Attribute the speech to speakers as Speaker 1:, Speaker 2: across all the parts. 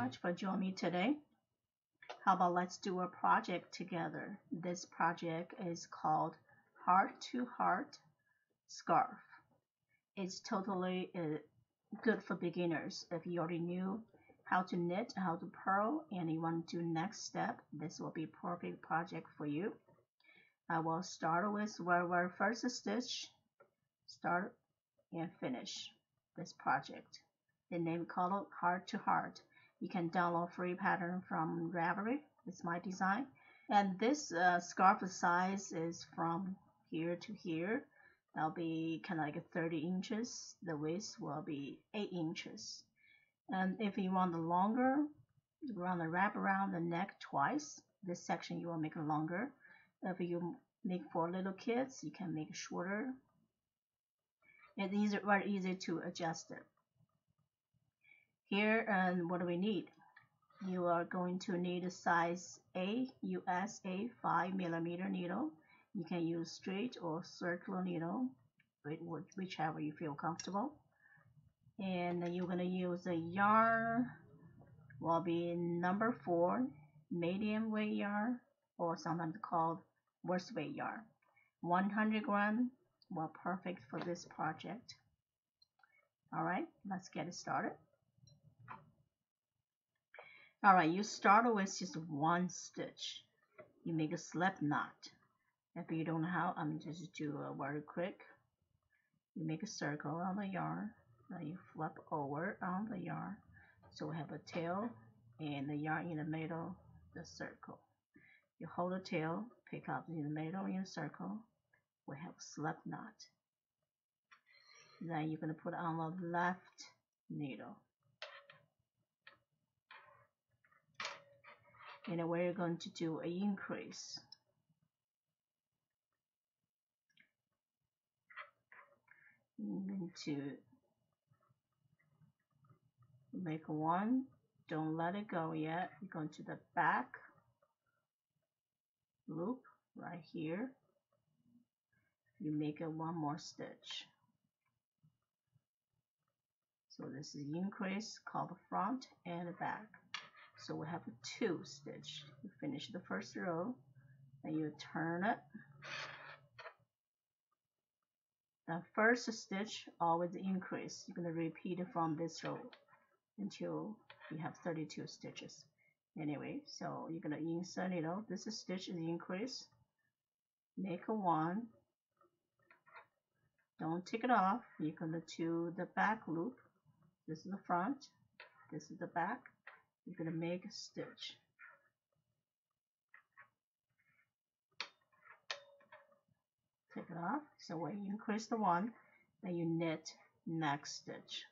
Speaker 1: much for joining me today. How about let's do a project together? This project is called Heart to Heart Scarf. It's totally good for beginners. If you already knew how to knit, how to purl, and you want to do next step, this will be a perfect project for you. I will start with our first stitch, start and finish this project. The name called Heart to Heart. You can download free pattern from Ravelry. It's my design. And this scarf size is from here to here. That'll be kind of like 30 inches. The width will be 8 inches. And if you want the longer, you want to wrap around the neck twice. This section you will make it longer. If you make for little kids, you can make it shorter. It's very easy to adjust it. Here, and what do we need? You are going to need a size A USA 5mm needle. You can use straight or circular needle, whichever you feel comfortable. And you're going to use a yarn, will be number 4 medium weight yarn, or sometimes called worst weight yarn. 100 gram, well, perfect for this project. All right, let's get it started. Alright, you start with just one stitch. You make a slip knot. If you don't know how, I'm just do a very quick. You make a circle on the yarn. Then you flip over on the yarn. So we have a tail and the yarn in the middle, the circle. You hold the tail, pick up in the middle in the circle. We have a slip knot. Then you're going to put on the left needle. And we're going to do an increase. I'm going to make one, don't let it go yet. You're going to the back loop right here. You make it one more stitch. So this is increase, called the front and the back. So we have a 2 stitch. You finish the first row, then you turn it. The first stitch always increase. You're going to repeat it from this row until you have 32 stitches. Anyway, so you're going to insert needle. This stitch is increase. Make a 1. Don't take it off. You're going to do the back loop. This is the front. This is the back. You're going to make a stitch. Take it off. So when you increase the 1, then you knit next stitch.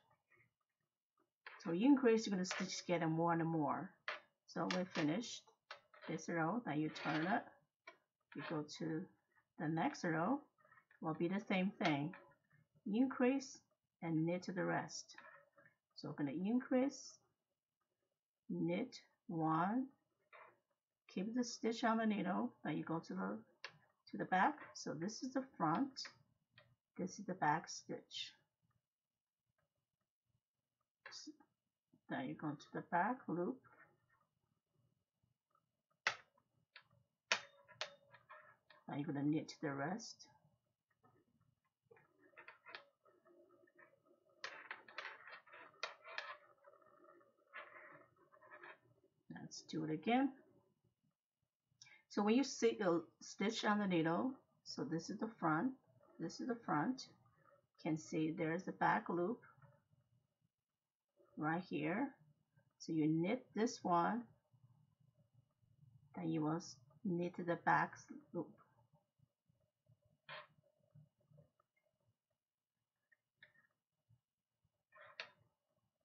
Speaker 1: So you increase, you're going to stitch together more and more. So we finished this row. Then you turn it. You go to the next row. Will be the same thing. Increase and knit the rest. So we're going to increase, knit 1, keep the stitch on the needle. Then you go to the back. So this is the front, this is the back stitch. Then you go to the back loop. Now you're going to knit the rest. Let's do it again. So when you see a stitch on the needle, so this is the front, this is the front. You can see there's the back loop right here. So you knit this one, then you will knit the back loop.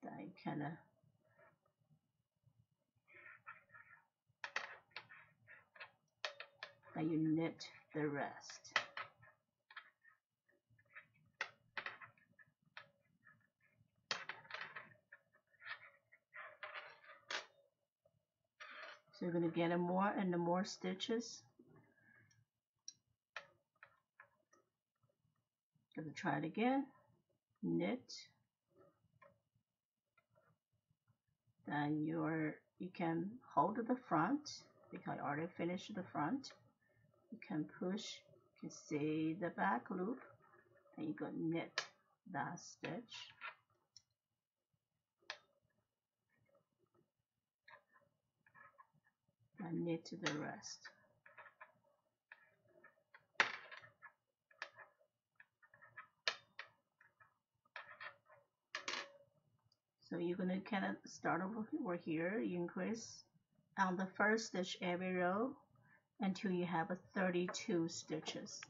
Speaker 1: Then you kind of you knit the rest. So you're going to get more and more stitches. Going to try it again. Knit Then you can hold the front because I already finished the front. You can push, you can see the back loop, and you can knit that stitch. And knit the rest. So you're gonna kind of start over here, you increase on the first stitch every row until you have 32 stitches.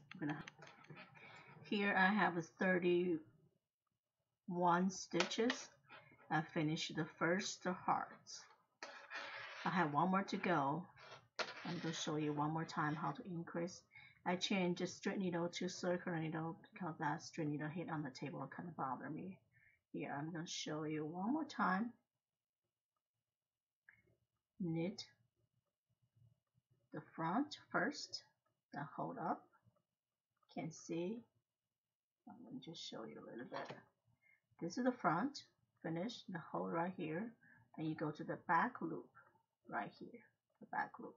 Speaker 1: Here I have 31 stitches. I finished the first hearts. I have one more to go. I'm going to show you one more time how to increase. I changed straight needle to circular needle because that straight needle hit on the table kind of bothered me. Here I'm going to show you one more time. Knit the front first, then hold up. Can see. I'm going to just show you a little bit. This is the front. Finish the hole right here, and you go to the back loop right here. The back loop.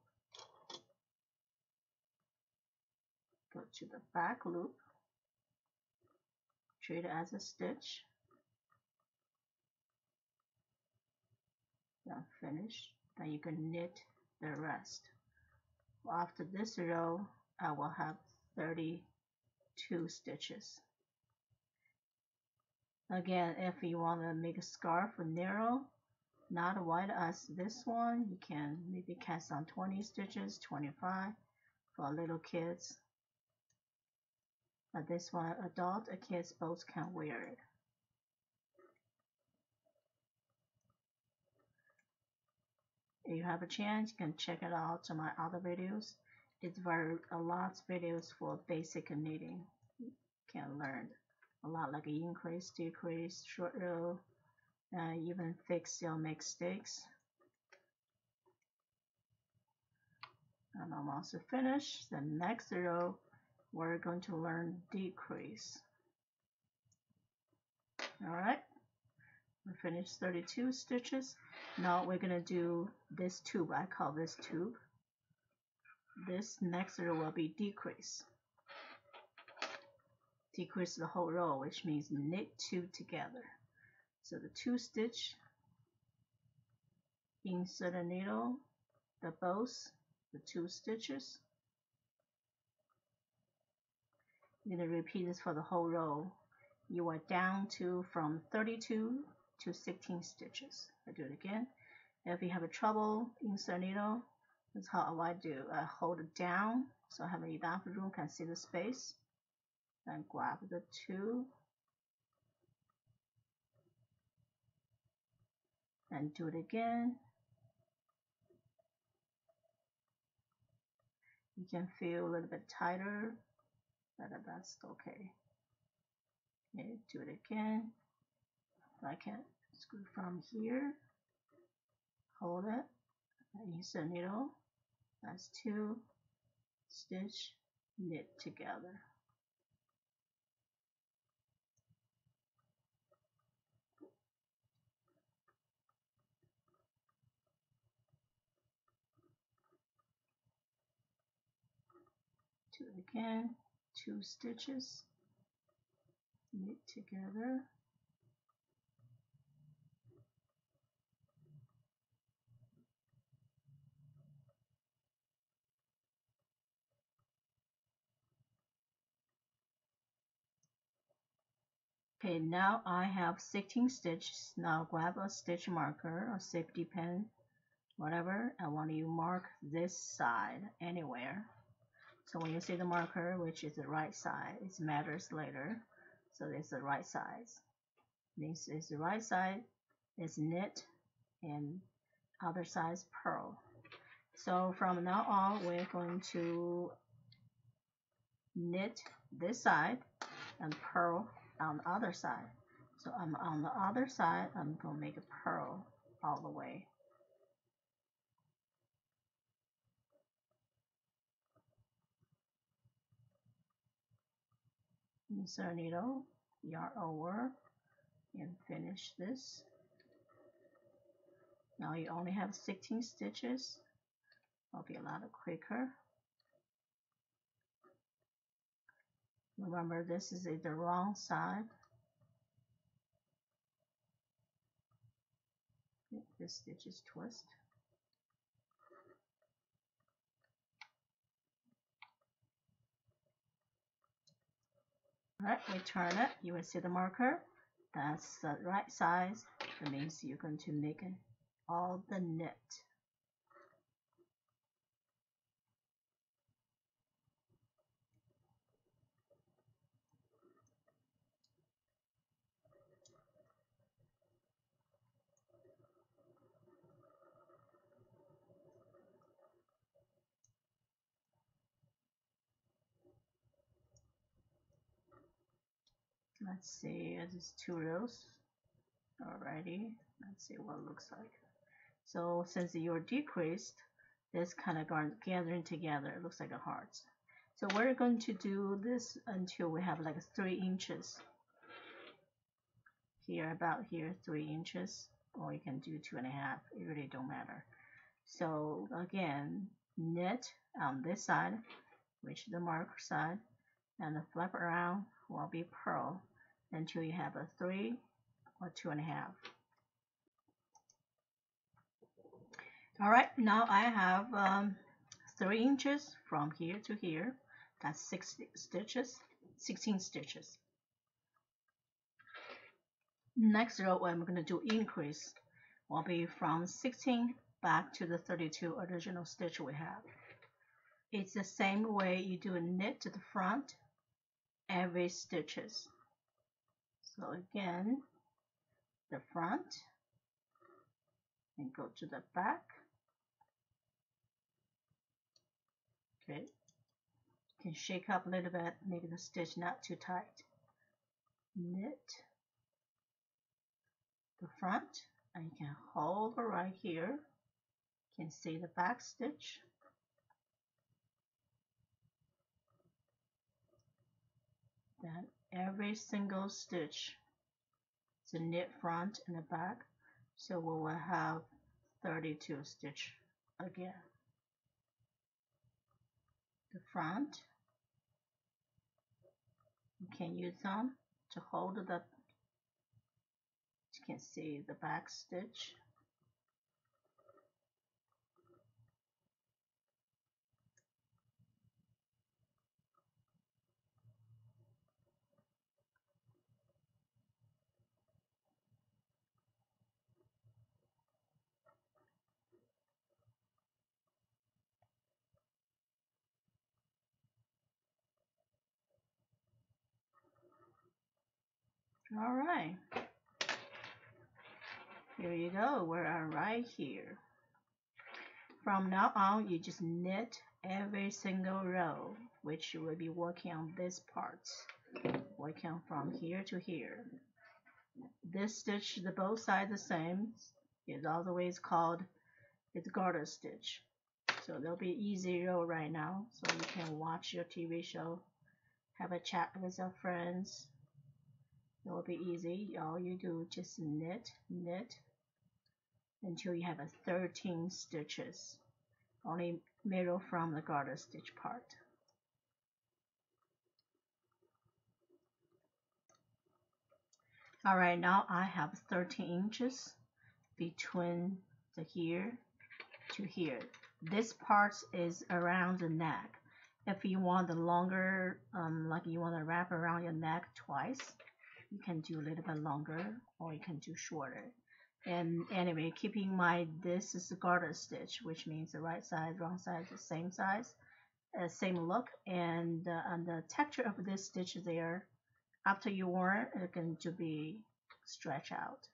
Speaker 1: Go to the back loop. Treat it as a stitch. Then finish. Then you can knit the rest. After this row, I will have 32 stitches. Again, if you want to make a scarf narrow, not wide as this one, you can maybe cast on 20 stitches, 25 for little kids. But this one, adult and kids both can wear it. If you have a chance, you can check it out to my other videos. It's a lot of videos for basic knitting. You can learn a lot like increase, decrease, short row, even fix your mistakes. And I'm also finished. The next row, we're going to learn decrease. Alright, we finished 32 stitches. Now we're going to do this tube. I call this tube. This next row will be decrease. Decrease the whole row, which means knit two together. So the 2 stitch, insert a needle, the both, the 2 stitches. You're going to repeat this for the whole row. You are down to from 32 to 16 stitches. I do it again. If you have a trouble, insert needle. That's how I do. I hold it down so I have enough room, can see the space. Then grab the 2 and do it again. You can feel a little bit tighter, but that's okay. Okay, do it again. I can screw from here, hold it, insert needle. That's 2 stitch, knit together. Do it again, 2 stitches, knit together. Okay, now I have 16 stitches. Now grab a stitch marker or safety pin, whatever. I want you to mark this side anywhere. So when you see the marker, which is the right side, it matters later. So this is the right side. This is the right side is knit and other side is purl. So from now on, we're going to knit this side and purl on the other side. So I'm on the other side, I'm going to make a purl all the way. Insert needle, yarn over, and finish this. Now you only have 16 stitches. It'll be a lot quicker. Remember, this is the wrong side. This stitch is twist. Alright, we turn it. You will see the marker. That's the right size. That means you're going to make all the knit. Let's see, it's 2 rows. Alrighty, let's see what it looks like. So since you're decreased, this kind of gathering together. It looks like a heart. So we're going to do this until we have like 3 inches. Here, about here, 3 inches, or you can do 2.5. It really don't matter. So again, knit on this side, which is the marker side, and the flap around will be purl until you have a 3 or 2.5. Alright, now I have 3 inches from here to here. That's 16 stitches. Next row I'm going to do increase will be from 16 back to the 32 original stitch we have. It's the same way you do a knit to the front every stitches. So again, the front and go to the back. Okay, you can shake up a little bit, make the stitch not too tight. Knit the front, and you can hover right here. You can see the back stitch. Then every single stitch is a knit front and the back, so we will have 32 stitch again. The front, you can use them to hold the, you can see the back stitch. All right, here you go. We're right here. From now on, you just knit every single row, which you will be working on this part, working from here to here. This stitch, the both sides the same, is always called it's garter stitch. So there'll be easy row right now, so you can watch your TV show, have a chat with your friends. It will be easy. All you do just knit until you have a 13 stitches. Only mirror from the garter stitch part. Alright, now I have 13 inches between the here to here. This part is around the neck. If you want the longer, like you want to wrap around your neck twice, you can do a little bit longer, or you can do shorter. And anyway, keep in mind this is a garter stitch, which means the right side, wrong side, the same size, same look, and the texture of this stitch there, after you worn, it can to be stretch out,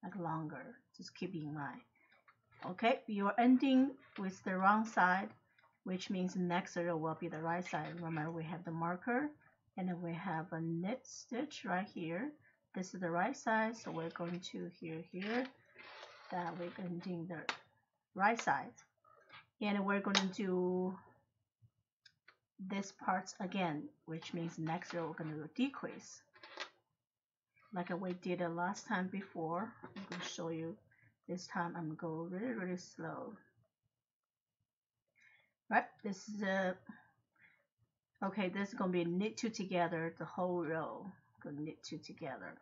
Speaker 1: like longer. Just keep in mind. Okay, you're ending with the wrong side, which means the next row will be the right side. Remember, we have the marker, and then we have a knit stitch right here. This is the right side, so we're going to here, that we're ending the right side. And we're going to do this part again, which means next row we're going to decrease. Like we did last time before, I'm going to show you This time I'm going really slow. Right, this is okay, this is gonna be knit two together the whole row. Go knit two together.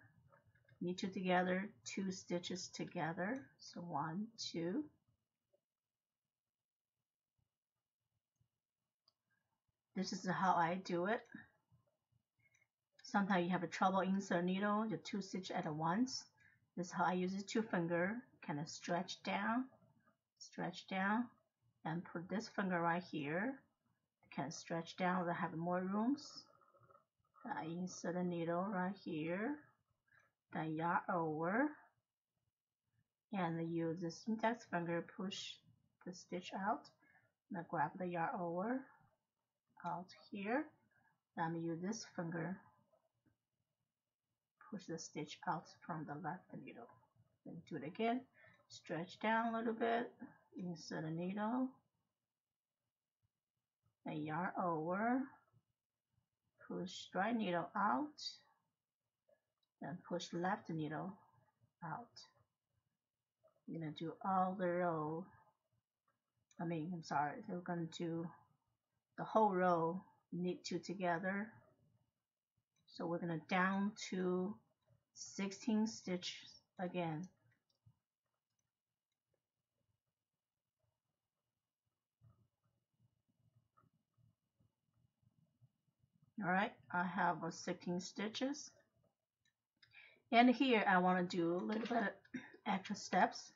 Speaker 1: Knit two together, two stitches together. So 1, 2. This is how I do it. Sometimes you have a trouble insert needle, the two stitch at once. This is how I use it, two finger, kind of stretch down, and put this finger right here. Kind of stretch down, I have more rooms. I insert a needle right here, then yarn over, and use this index finger push the stitch out. Now grab the yarn over, out here. Then use this finger push the stitch out from the left needle. Then do it again. Stretch down a little bit, insert a needle, and yarn over, push right needle out, then push left needle out. You're gonna do all the row. I'm sorry, we're gonna do the whole row, knit two together. So we're gonna down to 16 stitches again. All right, I have 16 stitches. And here I want to do a little bit extra steps.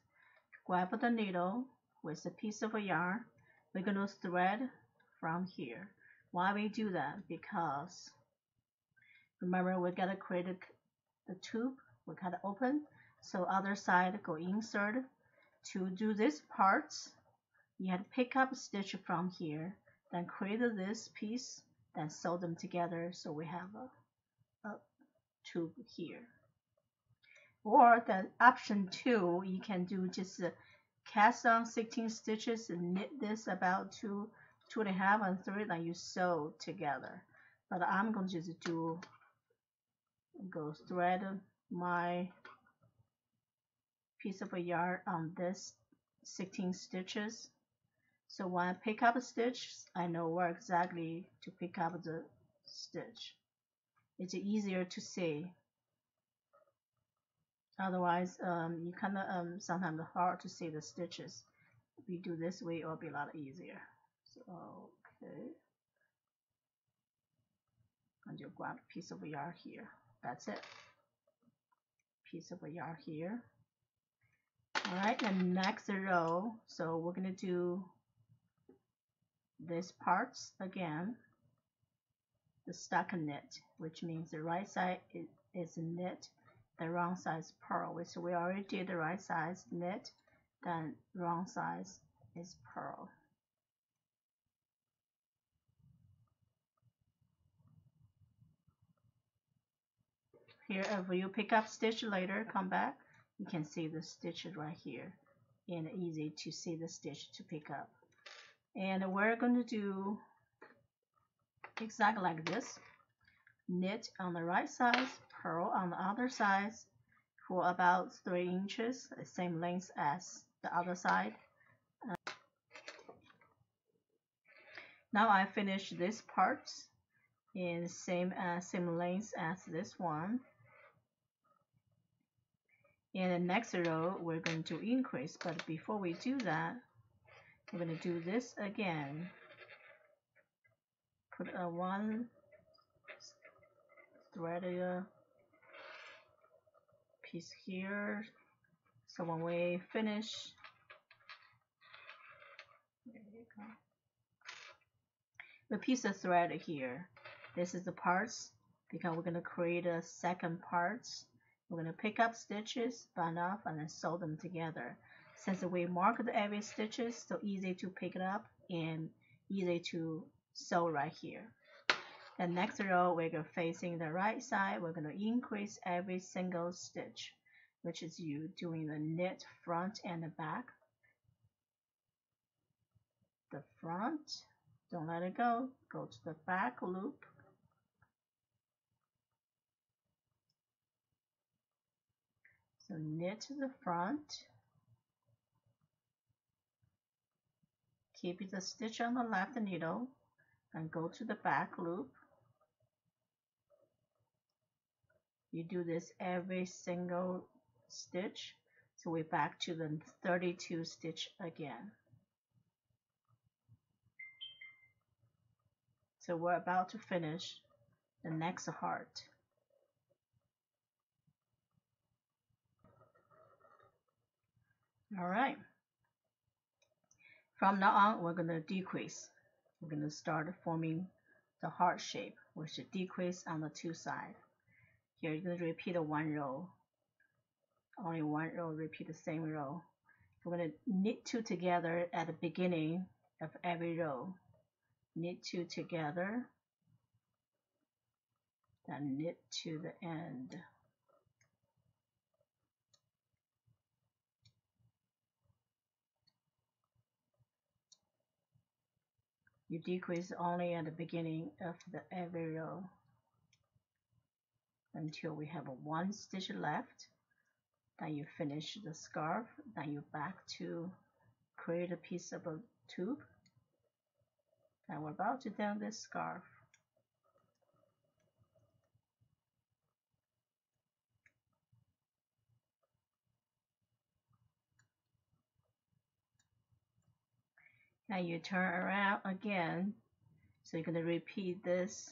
Speaker 1: Grab the needle with a piece of yarn. We're going to thread from here. Why we do that? Because remember we got to create the tube. We got to open. So other side go insert. To do this parts, you have to pick up a stitch from here, then create this piece, then sew them together so we have a tube here. Or the option 2, you can do just cast on 16 stitches and knit this about 2.5 and 3, then you sew together. But I'm going to just go thread my piece of yarn on this 16 stitches. So when I pick up a stitch, I know where exactly to pick up the stitch. It's easier to see. Otherwise, you kind of sometimes hard to see the stitches. If you do this way, it'll be a lot easier. So, okay. I'm going to grab a piece of yarn here. That's it. Piece of yarn here. All right, and next row. So we're going to do this parts again. The stuck knit, which means the right side is knit, the wrong side is purl. So we already did the right side knit, then wrong side is purl. Here, if you pick up stitch later, come back, you can see the stitches right here, and easy to see the stitch to pick up. And we're going to do exactly like this. Knit on the right side, purl on the other side for about 3 inches, the same length as the other side. Now I finished this part in same length as this one. In the next row, we're going to increase, but before we do that, we're going to do this again. Put one thread piece here. So when we finish, there you go. The piece of thread here. This is the parts because we're going to create a second parts. We're going to pick up stitches, bind off, and then sew them together. Since we marked every stitches, so easy to pick it up and easy to sew right here. The next row, we're going facing the right side. We're going to increase every single stitch, which is you doing the knit front and the back. The front, don't let it go. Go to the back loop. So knit to the front, keep the stitch on the left needle and go to the back loop. You do this every single stitch, so we're back to the 32 stitch again. So we're about to finish the next heart. All right. From now on, we're going to decrease. We're going to start forming the heart shape, which is decrease on the two sides. Here you're going to repeat a one row. Only one row, repeat the same row. We're going to knit two together at the beginning of every row. Knit two together, then knit to the end. You decrease only at the beginning of every row until we have one stitch left. Then you finish the scarf. Then you back to create a piece of a tube. And we're about to do this scarf. And you turn around again. So you're going to repeat this.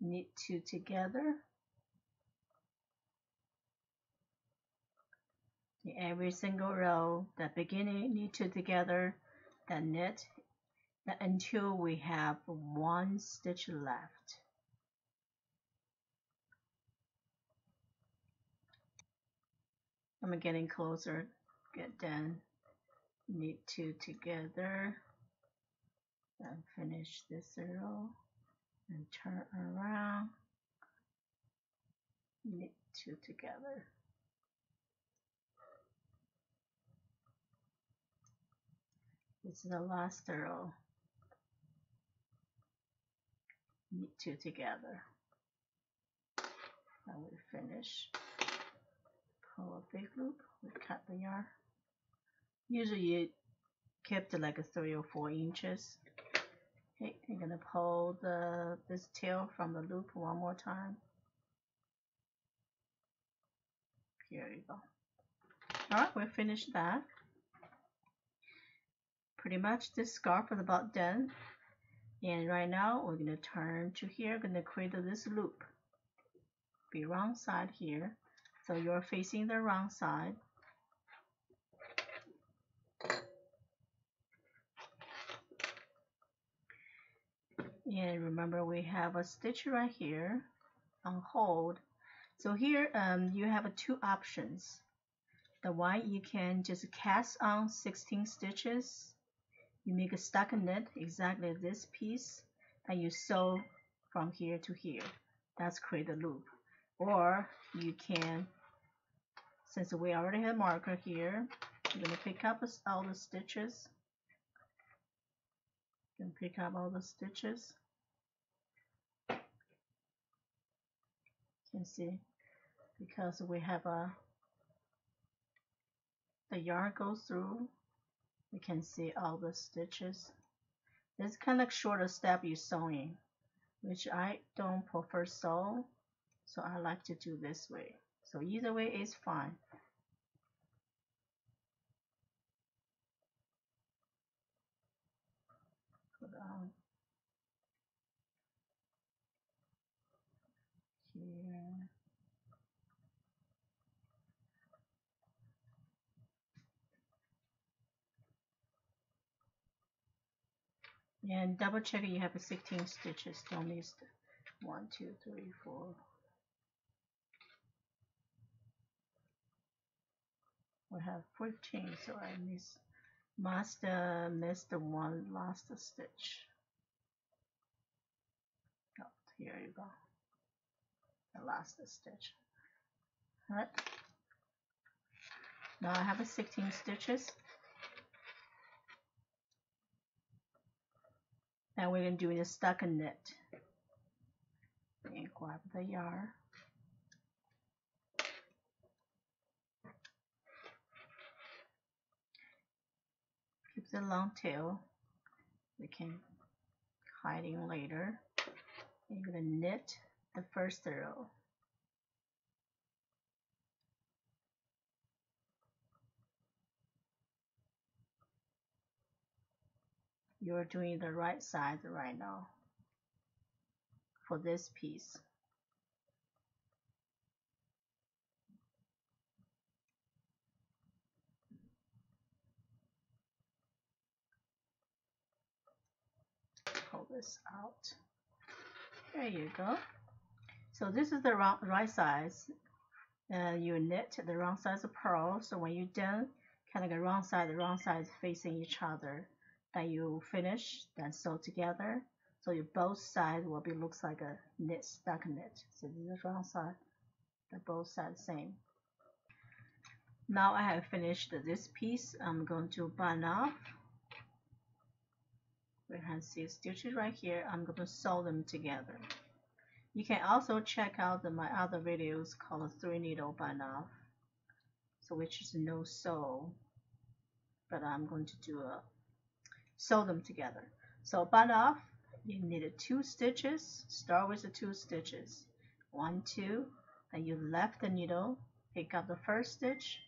Speaker 1: Knit two together. In every single row, the beginning, knit two together, then knit until we have one stitch left. I'm getting closer. Get done. Knit two together. Then finish this row and turn around. Knit two together. This is the last row. Knit two together. And we finish. Pull a big loop. We cut the yarn. Usually you kept it like a 3 or 4 inches. Okay, you're gonna pull this tail from the loop one more time. Here you go. All right, we're finished that. Pretty much this scarf is about done. And right now we're gonna turn to here, gonna create this loop. Be wrong side here. So you're facing the wrong side. And remember we have a stitch right here on hold. So here you have two options. The one you can just cast on 16 stitches. You make a stockinette exactly this piece and you sew from here to here. That's create a loop. Or you can, since we already have marker here, you're going to pick up all the stitches. You can pick up all the stitches. You can see because we have the yarn goes through, you can see all the stitches. This kind of shorter step you're sewing, which I don't prefer sew, so I like to do this way. So either way is fine. Put on here. And double check you have 16 stitches. Don't miss 1, 2, 3, 4. We have 15, so I must miss the one last stitch. Oh, here you go. The last stitch. All right. Now I have 16 stitches. Now we're going to do the stockinette. And grab the yarn. the long tail. We can hide in later. You're gonna knit the first row. You're doing the right side right now for this piece. Pull this out. There you go. So this is the right size. You knit the wrong size of purl. So when you're done, kind of the wrong side facing each other. Then you finish, then sew together. So your both sides will be looks like a knit, stuck knit. So this is the wrong side, the both sides same. Now I have finished this piece. I'm going to bind off. We can see stitches right here. I'm going to sew them together. You can also check out my other videos called 3 needle bind off, so which is no sew, but I'm going to do a sew them together. So bind off, you need 2 stitches. Start with the 2 stitches, 1, 2. Then you left the needle, pick up the first stitch,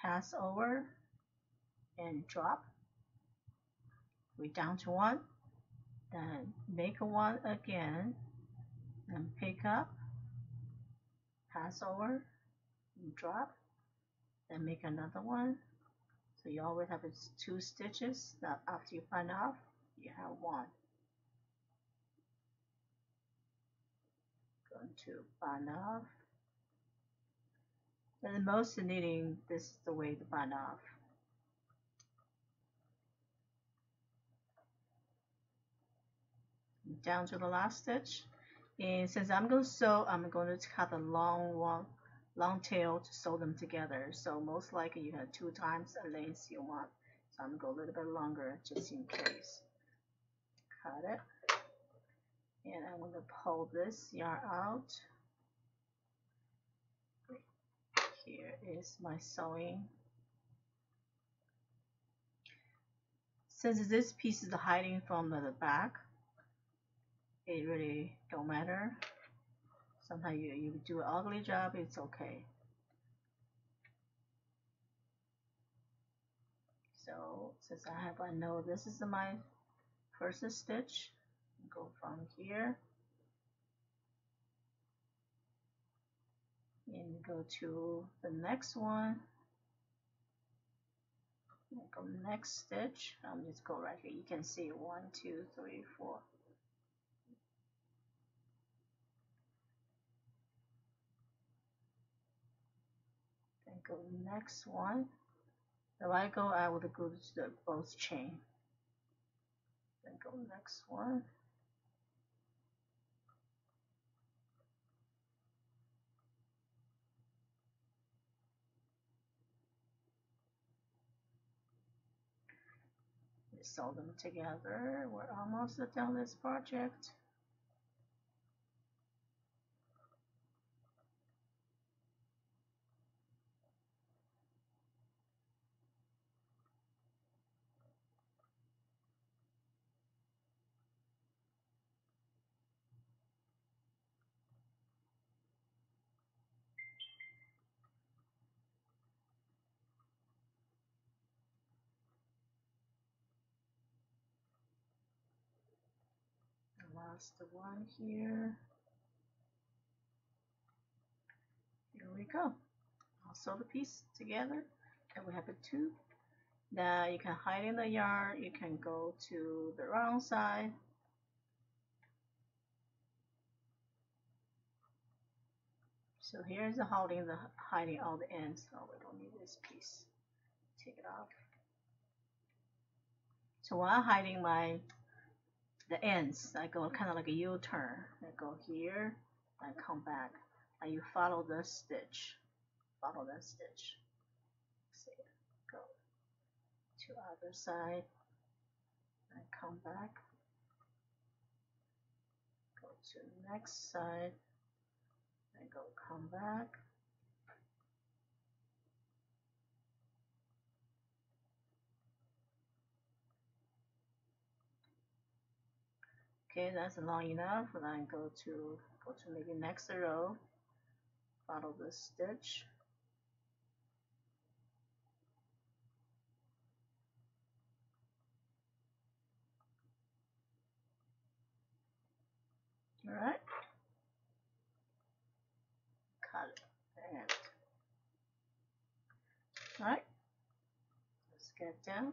Speaker 1: pass over, and drop. We're down to 1. Then make a 1 again, and pick up, pass over, and drop. Then make another 1. So you always have 2 stitches. Now after you bind off, you have 1. Going to bind off. And most knitting, this is the way to bind off. Down to the last stitch. And since I'm going to sew, I'm going to cut the long tail to sew them together. So most likely you have 2 times the length you want. So I'm going to go a little bit longer just in case. Cut it. And I'm going to pull this yarn out. Here is my sewing. Since this piece is hiding from the back, it really don't matter. Sometimes you do an ugly job, it's okay. So since I know this is my first stitch, go from here and go to the next one. Go next stitch. Just go right here. You can see 1, 2, 3, 4. Then go next one. If I go, I would go to the both chain. Then go next one. Sew them together. We're almost done this project. The last one here. Here we go. I'll sew the piece together, and we have a 2. Now you can hide in the yarn. You can go to the wrong side. So here's the hiding all the ends. So we don't need this piece. Take it off. So while hiding the ends, I go kind of like a U-turn. I go here, I come back, and you follow the stitch. Follow that stitch. See, go to other side, and come back. Go to next side, and go come back. Okay, that's long enough. Then go to maybe next row. Follow the stitch. All right. Cut it. And, all right. Let's get down.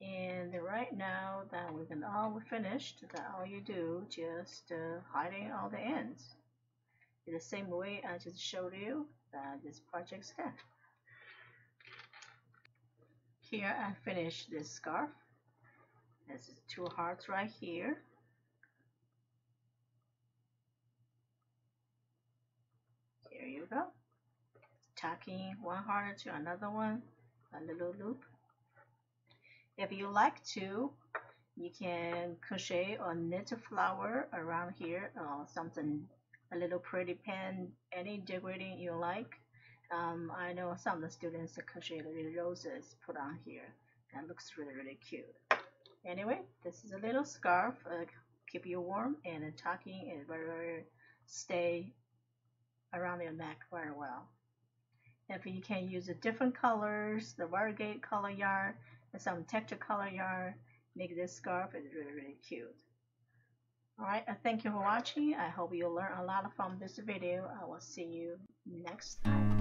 Speaker 1: And right now that we're all finished, that all you do just hiding all the ends. In the same way I just showed you that this project's done. Here I finished this scarf. This is 2 hearts right here. Here you go. Tacking 1 heart to another one, a little loop. If you like to, you can crochet or knit a flower around here, or something, a little pretty pen, any decorating you like. I know some of the students crochet little roses put on here. That looks really cute. Anyway, this is a little scarf, keep you warm, and tucking it very stay around your neck very well. If you can use the different colors, the variegated color yarn, and some texture color yarn, make this scarf is really cute. Alright, thank you for watching. I hope you learn a lot from this video. I will see you next time.